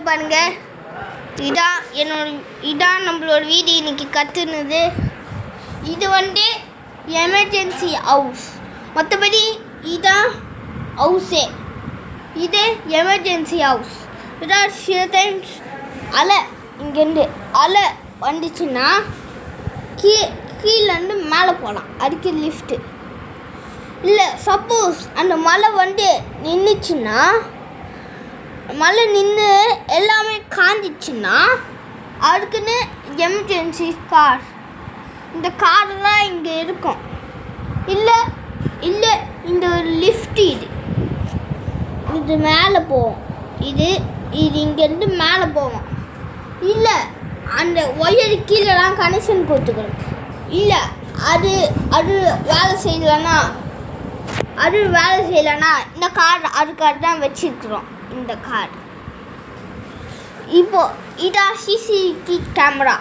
பாருங்க, இதான் நம்மளோட வீடு இன்னைக்கு கத்துனது. இது எமர்ஜென்சி ஹவுஸ். மற்றபடி இதான் ஹவுஸே. இது எமர்ஜென்சி ஹவுஸ். இதான் சில டைம்ஸ் இங்கேருந்து அலை வந்துச்சுன்னா கீழேருந்து மேலே போகலாம். அதுக்கு லிஃப்ட்டு இல்லை. சப்போஸ் அந்த மழை நின்றுச்சுன்னா, மழை நின்று எல்லாமே காஞ்சிச்சுன்னா அதுக்குன்னு எமர்ஜென்சி கார், இந்த கார்லாம் இங்கே இருக்கும். இல்லை இந்த லிஃப்ட் இது மேலே போகும். இது இங்கேருந்து மேலே போவோம். இல்லை அந்த ஒயரு கீழேலாம் கனெக்ஷன் கொடுத்துக்கணும். இல்லை அது வேலை செய்யலைன்னா இந்த கார் அதுக்காக தான் வச்சுருக்குறோம். இந்த கார் இதான் சிசிடிவி கேமரா.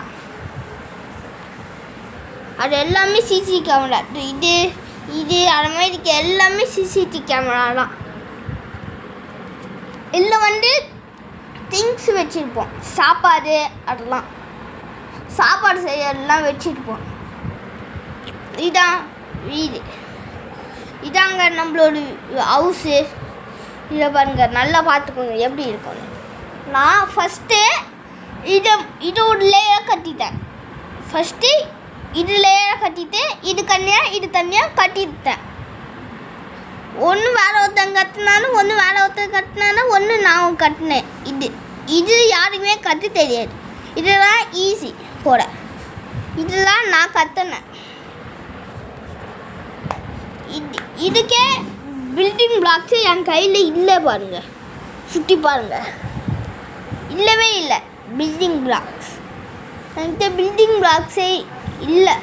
அது எல்லாமே சிசிடிவி கேமரா. இது அது மாதிரி எல்லாமே சிசிடிவி கேமரா தான். இதில் திங்ஸ் வச்சுருப்போம். சாப்பாடு செய்யறதெல்லாம் வச்சுருப்போம். இதான் வீடு. இதாங்க நம்மளோட ஹவுஸு. இதை பாருங்க, நல்லா பார்த்துக்கோங்க எப்படி இருக்கும்னு. நான் ஃபஸ்ட்டு இதோட லேயராக கட்டிட்டேன். இது லேயராக கட்டிட்டு இது தனியாக கட்டிட்டேன். ஒன்று வேற ஒருத்தங்க கட்டினாலும், ஒன்று நான் கட்டினேன். இது யாருக்குமே கற்று தெரியாது. இதெல்லாம் ஈஸி போட. இதெல்லாம் நான் கற்றுனேன். இதுக்கே பில்டிங் பிளாக்ஸு என் கையில் இல்லை பாருங்க. சுற்றி பாருங்க, இல்லவே இல்லை பில்டிங் பிளாக்ஸ். என்கிட்ட பில்டிங் பிளாக்ஸே இல்லை.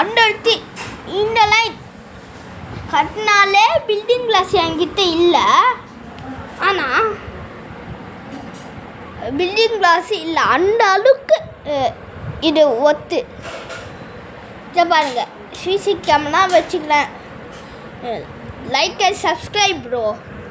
அடுத்து இந்த லைன் கட்டினாலே பில்டிங் பிளாக்ஸ் என்கிட்ட இல்லை. ஆனால் பில்டிங் பிளாக்ஸ் இல்லை, அந்த அளவுக்கு இது ஒத்து. இதை பாருங்க, சிசி கேமரா வச்சுக்கிறேன். Like and subscribe bro.